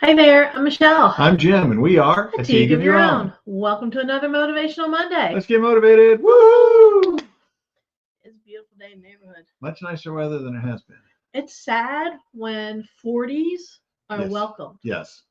Hi there, I'm Michelle. I'm Jim, and we are A Tea of Your Own. Welcome to another Motivational Monday. Let's get motivated. Woo! It's a beautiful day in the neighborhood. Much nicer weather than it has been. It's sad when 40s are Yes. welcomed. Yes.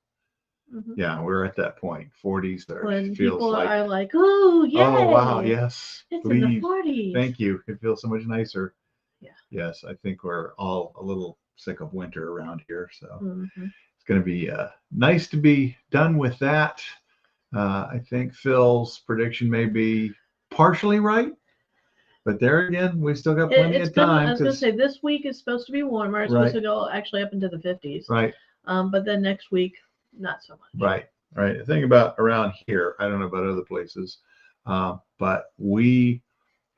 Yeah, we're at that point. 40s there. When feels people like, are like, oh, yay. oh, wow, yes. It's please. in the 40s. Thank you. It feels so much nicer. Yeah. Yes, I think we're all a little sick of winter around here, so it's going to be nice to be done with that. I think Phil's prediction may be partially right. But there again, we still got plenty of time. I was going to say, this week is supposed to be warmer. It's supposed to go actually up into the 50s. Right. But then next week, not so much. Right. Right. The thing about around here, I don't know about other places, but we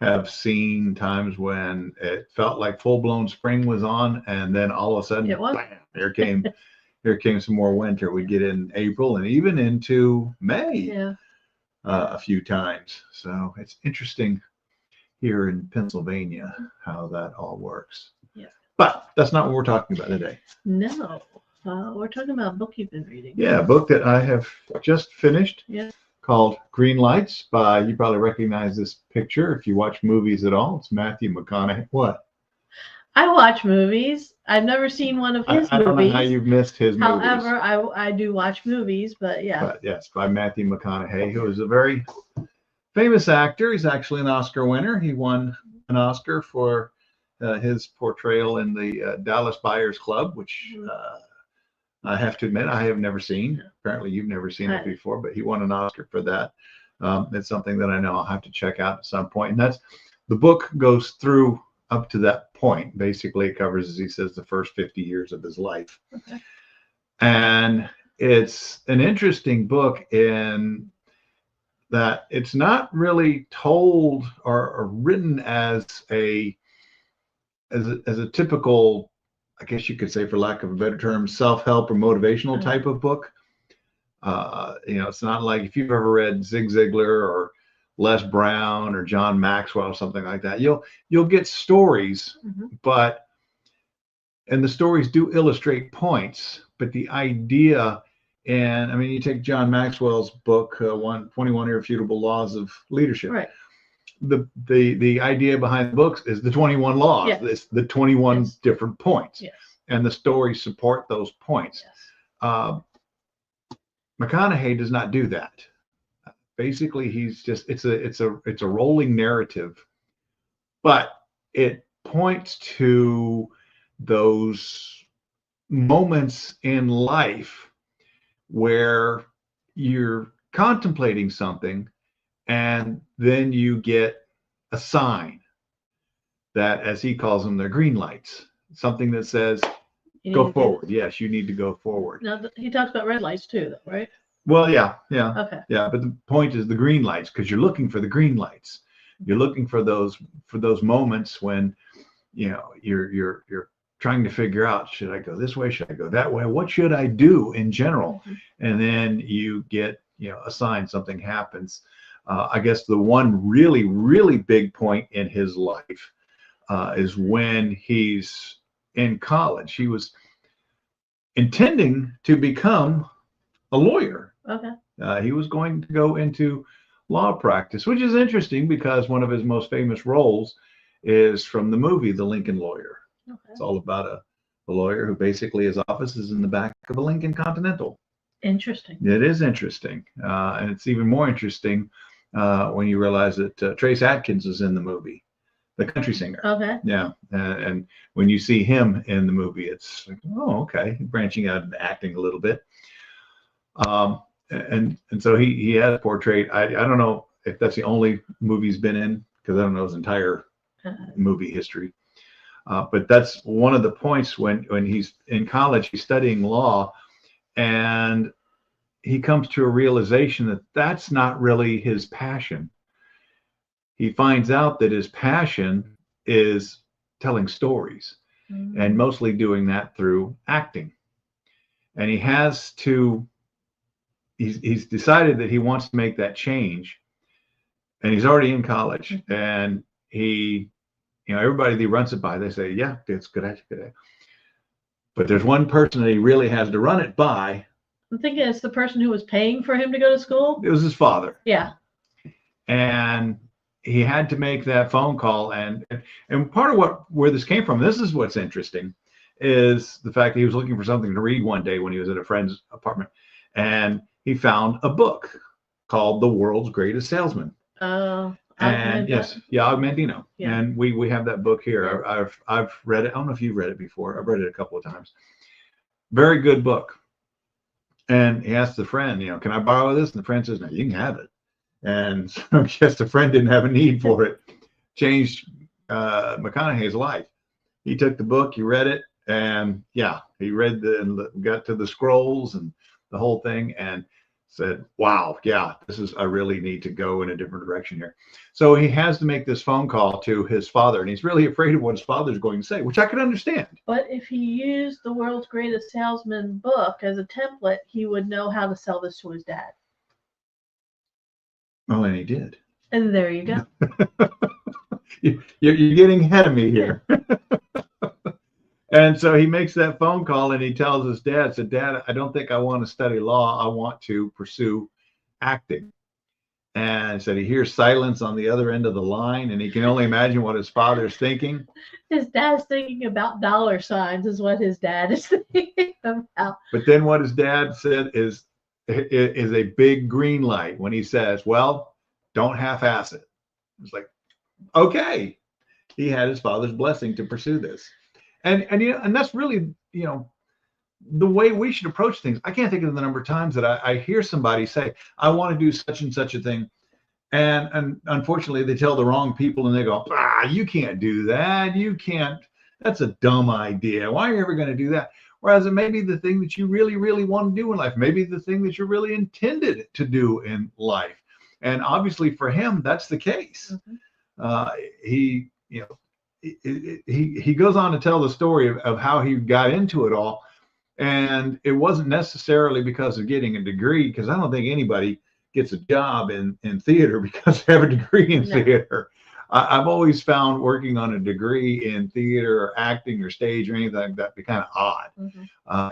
have seen times when it felt like full-blown spring was on, and then all of a sudden, bam, here came some more winter. We get in April and even into May a few times. So it's interesting here in Pennsylvania how that all works. Yeah. But that's not what we're talking about today. No. We're talking about a book you've been reading. Yeah, a book that I have just finished. Yeah. Called Greenlights by, you probably recognize this picture if you watch movies at all. It's Matthew McConaughey. What? I watch movies. I've never seen one of his movies. I don't know how you've missed his movies. However, I do watch movies, but yeah. But yes, by Matthew McConaughey, who is a very famous actor. He's actually an Oscar winner. He won an Oscar for his portrayal in the Dallas Buyers Club, which I have to admit I have never seen. Apparently you've never seen it before, but he won an Oscar for that. It's something that I know I'll have to check out at some point. And that's, the book goes through up to that point. Basically it covers, as he says, the first 50 years of his life. Okay. And it's an interesting book in that it's not really told or written as a typical, I guess you could say, for lack of a better term, self-help or motivational type of book. It's not like, if you've ever read Zig Ziglar or Les Brown or John Maxwell or something like that, you'll get stories, and the stories do illustrate points, but the idea. And I mean, you take John Maxwell's book, 21 Irrefutable Laws of Leadership. Right. The idea behind the books is the 21 laws. Yes. It's the 21 different points. Yes. And the stories support those points. Yes. McConaughey does not do that. Basically, he's just, it's a rolling narrative, but it points to those moments in life where you're contemplating something and then you get a sign that, as he calls them, they're green lights, something that says, go forward. Yes, you need to go forward. Now, he talks about red lights too, though, right? Well, yeah. Okay. Yeah, but the point is the green lights, because you're looking for the green lights. You're looking for those moments when, you're trying to figure out, should I go this way? Should I go that way? What should I do in general? And then you get, a sign, something happens. I guess the one really, really big point in his life is when he's in college. He was intending to become a lawyer. Okay. He was going to go into law practice, which is interesting because one of his most famous roles is from the movie The Lincoln Lawyer. Okay. It's all about a lawyer who basically, his office is in the back of a Lincoln Continental. Interesting. It is interesting. And it's even more interesting when you realize that Trace Atkins is in the movie, the country singer. Okay. Yeah. And when you see him in the movie, it's like, oh, okay, branching out into acting a little bit. And so he has portrayed, I don't know if that's the only movie he's been in, because I don't know his entire movie history. But that's one of the points when he's in college, he's studying law, and he comes to a realization that that's not really his passion. He finds out that his passion is telling stories, and mostly doing that through acting. And he's decided that he wants to make that change, and he's already in college, and everybody that he runs it by, they say, yeah, it's good idea. But there's one person that he really has to run it by, I'm thinking it's the person who was paying for him to go to school. It was his father. Yeah. And he had to make that phone call. And part of where this came from, this is what's interesting, is the fact that he was looking for something to read one day when he was at a friend's apartment. And he found a book called The World's Greatest Salesman. Oh. And yes, Og Mandino. Yeah. And we have that book here. Yeah. I've read it. I don't know if you've read it before. I've read it a couple of times. Very good book. And he asked the friend, can I borrow this? And the friend says, no, you can have it. And so I guess the friend didn't have a need for it. Changed McConaughey's life. He took the book, he read it, and he read got to the scrolls and the whole thing, and said, wow, I really need to go in a different direction here. So he has to make this phone call to his father, and he's really afraid of what his father's going to say, which I can understand. But if he used The World's Greatest Salesman book as a template, he would know how to sell this to his dad. Oh, and he did. And there you go. You're getting ahead of me here. And so he makes that phone call and he tells his dad, said, Dad, I don't think I want to study law. I want to pursue acting. And said he hears silence on the other end of the line, and he can only imagine what his father's thinking. His dad's thinking about dollar signs is what his dad is thinking about. But then what his dad said is a big green light when he says, well, don't half-ass it. It's like, okay. He had his father's blessing to pursue this. And that's really, the way we should approach things. I can't think of the number of times that I hear somebody say, I want to do such and such a thing. And unfortunately, they tell the wrong people and they go, you can't do that. You can't. That's a dumb idea. Why are you ever going to do that? Whereas it may be the thing that you really, really want to do in life. Maybe the thing that you're really intended to do in life. And obviously for him, that's the case. He goes on to tell the story of how he got into it all. And it wasn't necessarily because of getting a degree, because I don't think anybody gets a job in theater because they have a degree in theater. I've always found working on a degree in theater or acting or stage or anything like that be kind of odd.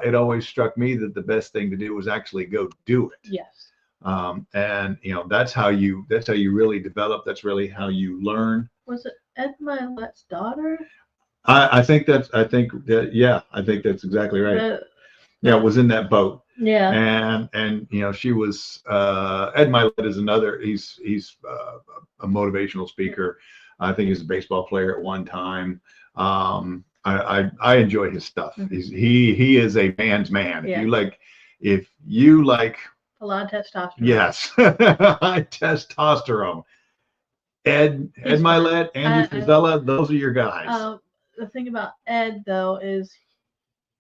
It always struck me that the best thing to do was actually go do it. Yes. And that's how you really develop. That's really how you learn. Was it Ed Milet's daughter? I think that's exactly right. It was in that boat. Yeah. And she was Ed Milet is another. He's a motivational speaker. I think he's a baseball player at one time. I enjoy his stuff. He is a man's man. If you like a lot of testosterone. Yes. High testosterone. Ed Milet, Andrew Frisella, those are your guys. The thing about Ed, though, is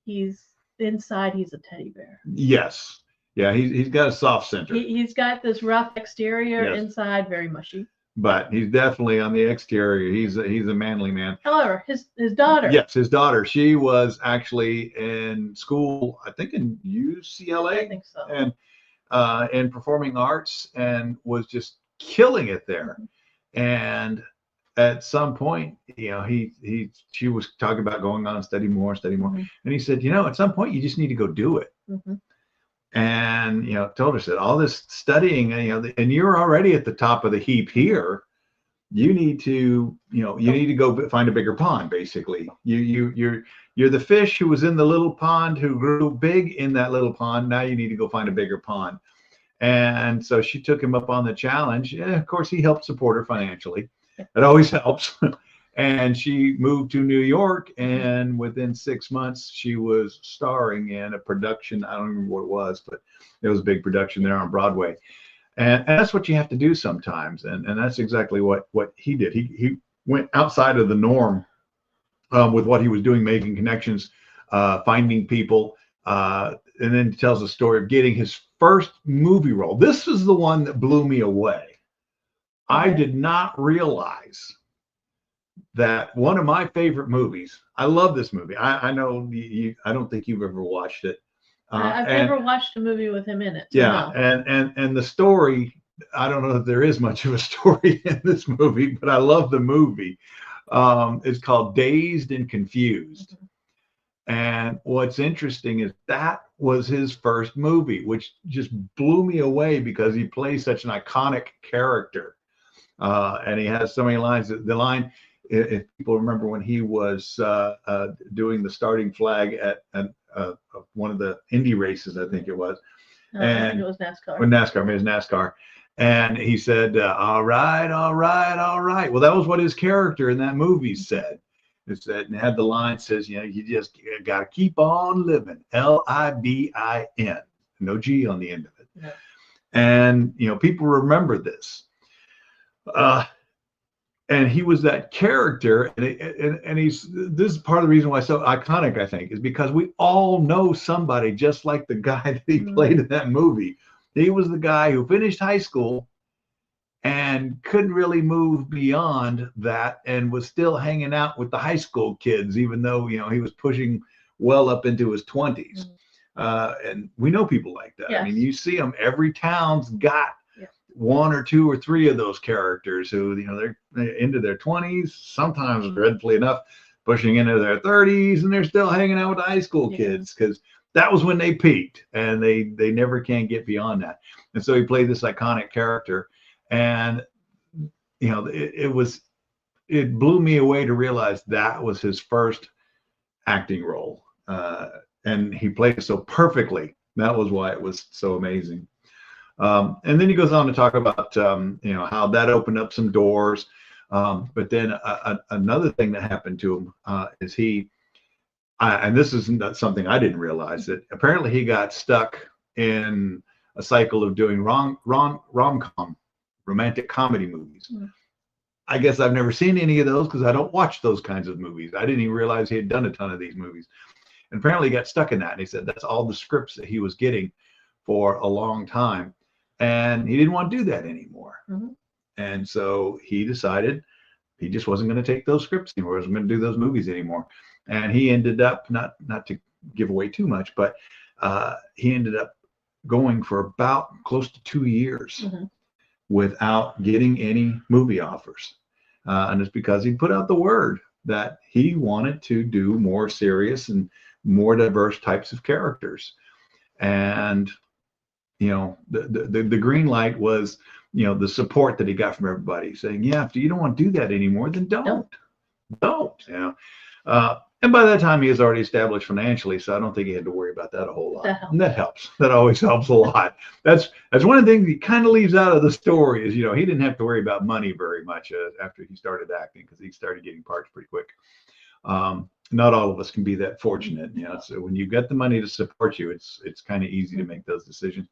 he's inside, he's a teddy bear. Yes. Yeah, he's got a soft center. He's got this rough exterior, inside very mushy. But he's definitely on the exterior. He's a manly man. However, his daughter. Yes, his daughter. She was actually in school, I think in UCLA. I think so. And in performing arts, and was just killing it there. And at some point, she was talking about going on and study more. And he said, at some point you just need to go do it. And, told her, said, all this studying, and you're already at the top of the heap here. You need to, go find a bigger pond, basically. You're the fish who was in the little pond who grew big in that little pond. Now you need to go find a bigger pond. And so she took him up on the challenge. And of course, he helped support her financially. It always helps. And she moved to New York, and within 6 months, she was starring in a production. I don't remember what it was, but it was a big production there on Broadway. And that's what you have to do sometimes. And that's exactly what he did. He went outside of the norm with what he was doing, making connections, finding people, and then tells the story of getting his first movie role. This is the one that blew me away. I did not realize that one of my favorite movies. I love this movie. I know I don't think you've ever watched it. I've never watched a movie with him in it. Yeah, no. and the story. I don't know if there is much of a story in this movie, but I love the movie. It's called Dazed and Confused. And what's interesting is that was his first movie, which just blew me away because he plays such an iconic character. And he has so many lines. The line, if people remember when he was doing the starting flag at one of the Indy races, I think it was. And it was NASCAR. Or NASCAR, it was NASCAR. And he said, all right, all right, all right. Well, that was what his character in that movie said. It said, and it had the line says, you know, you just got to keep on living. Libin. No G on the end of it. Yeah. And, you know, people remember this. And he was that character. And this is part of the reason why it's so iconic, I think, is because we all know somebody just like the guy that he played in that movie. He was the guy who finished high school and couldn't really move beyond that and was still hanging out with the high school kids, even though, you know, he was pushing well up into his 20s. And we know people like that. Yes. I mean, you see them, every town's got one or two or three of those characters who, you know, they're into their 20s, sometimes dreadfully enough, pushing into their 30s, and they're still hanging out with the high school kids because that was when they peaked, and they never can get beyond that. And so he played this iconic character. And, you know, it blew me away to realize that was his first acting role. And he played it so perfectly. That was why it was so amazing. And then he goes on to talk about, you know, how that opened up some doors. But then another thing that happened to him is and this is not something I didn't realize, that apparently he got stuck in a cycle of doing rom-com, romantic comedy movies. I guess I've never seen any of those because I don't watch those kinds of movies. I didn't even realize he had done a ton of these movies. And apparently he got stuck in that. And he said that's all the scripts that he was getting for a long time. And he didn't want to do that anymore. And so he decided he just wasn't going to take those scripts anymore. He wasn't going to do those movies anymore. And he ended up, not to give away too much, but he ended up going for about close to 2 years without getting any movie offers. And it's because he put out the word that he wanted to do more serious and more diverse types of characters. And, you know, the green light was, you know, the support that he got from everybody saying, yeah, if you don't want to do that anymore, then don't, you know. And by that time he was already established financially, so I don't think he had to worry about that a whole lot. That helps. That always helps a lot. That's one of the things he kind of leaves out of the story is, you know, he didn't have to worry about money very much after he started acting because he started getting parts pretty quick. Not all of us can be that fortunate, you know. So when you get the money to support you, it's kind of easy to make those decisions.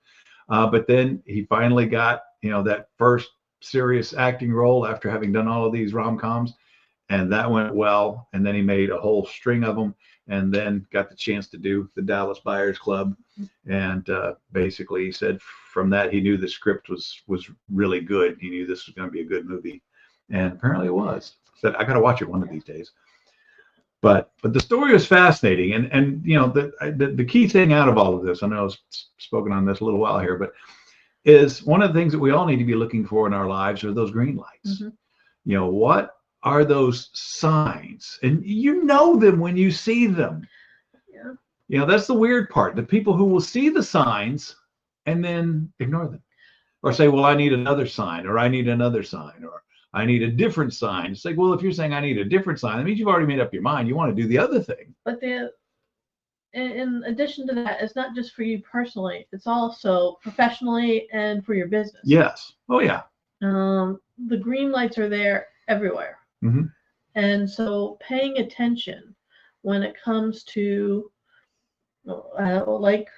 But then he finally got, you know, that first serious acting role after having done all of these rom-coms. And that went well. And then he made a whole string of them and then got the chance to do the Dallas Buyers Club. And basically he said from that, he knew the script was really good. He knew this was going to be a good movie. And apparently it was. Said, I got to watch it one of these days. But the story was fascinating. And you know, the key thing out of all of this, I know I've spoken on this a little while here, but is one of the things that we all need to be looking for in our lives are those green lights. You know, what are those signs? And you know them when you see them. You know, that's the weird part. The people who will see the signs and then ignore them or say, well, I need another sign, or I need another sign, or I need a different sign. It's like, well, if you're saying I need a different sign, that means you've already made up your mind. You want to do the other thing. But in addition to that, it's not just for you personally. It's also professionally and for your business. Yes. Oh, yeah. The green lights are there everywhere. And so paying attention when it comes to, like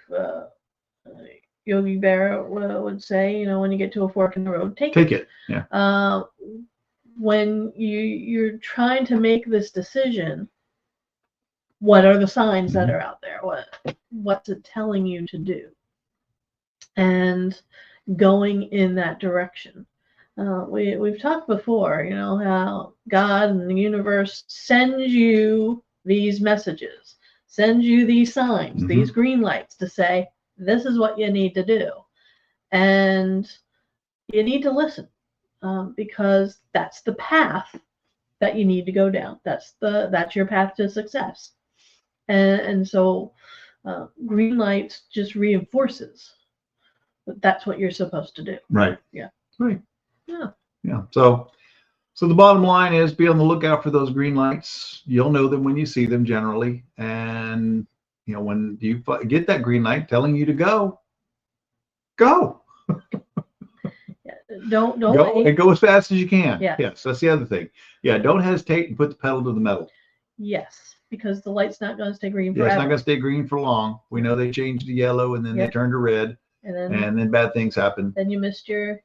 Yogi Berra would say, you know, when you get to a fork in the road, take it. Yeah. When you're trying to make this decision, what are the signs that are out there? What's it telling you to do? And going in that direction. We've talked before, you know, how God and the universe sends you these messages, sends you these signs, these green lights to say, this is what you need to do. And you need to listen because that's the path that you need to go down. That's your path to success. And so green lights just reinforces that that's what you're supposed to do. Right. Yeah. Right. Yeah. Yeah. So the bottom line is be on the lookout for those green lights. You'll know them when you see them generally. And, you know, when you get that green light telling you to go. Yeah. Don't go wait. and go as fast as you can. Yeah. Yes, that's the other thing. Yeah, don't hesitate and put the pedal to the metal. Yes, because the light's not going to stay green Yeah, forever. it's not going to stay green for long. We know they changed to yellow and then they turned to red, and then bad things happen. Then you missed your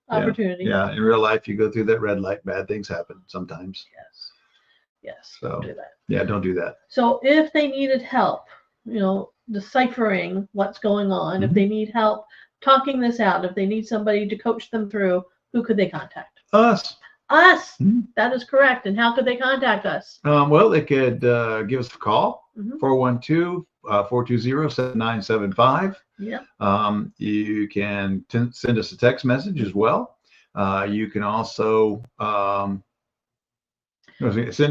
opportunity. Yeah, in real life, you go through that red light, bad things happen sometimes. Yes. So don't do that. Yeah, don't do that. So if they needed help, you know, deciphering what's going on, if they need help talking this out, if they need somebody to coach them through, who could they contact? Us. That is correct. And how could they contact us? Well, they could give us a call, 412-420-7975. Yeah. You can send us a text message as well. You can also send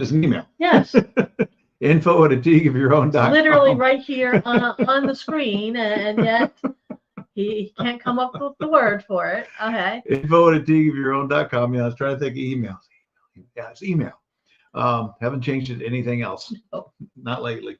us an email. Yes. info@ateagueofyourown.com. Literally right here on the screen, and yet he can't come up with the word for it. Okay. info@ateagueofyourown.com. Yeah, I was trying to think of emails. Yeah, it's email. Haven't changed it to anything else. Oh. Not lately.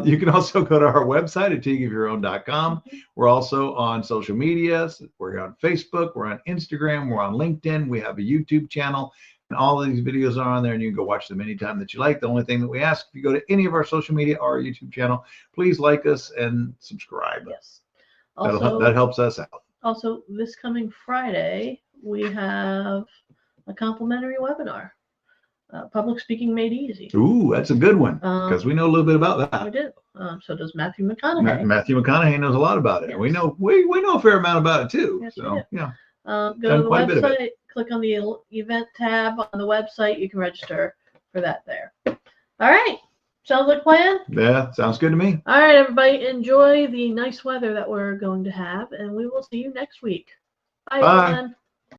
You can also go to our website at ateagueofyourown.com. We're also on social media. We're on Facebook. We're on Instagram. We're on LinkedIn. We have a YouTube channel. And all of these videos are on there, and you can go watch them anytime that you like. The only thing that we ask, if you go to any of our social media or our YouTube channel, please like us and subscribe. Yes. Also, that helps us out. Also, this coming Friday, we have a complimentary webinar, Public Speaking Made Easy. Ooh, that's a good one, because we know a little bit about that. We do. So does Matthew McConaughey. Matthew McConaughey knows a lot about it. Yes. We know a fair amount about it too. Yes, so yeah. Go to the website, click on the event tab on the website. You can register for that there. All right. Sounds like a plan? Yeah, sounds good to me. All right, everybody. Enjoy the nice weather that we're going to have, and we will see you next week. Bye. Everyone.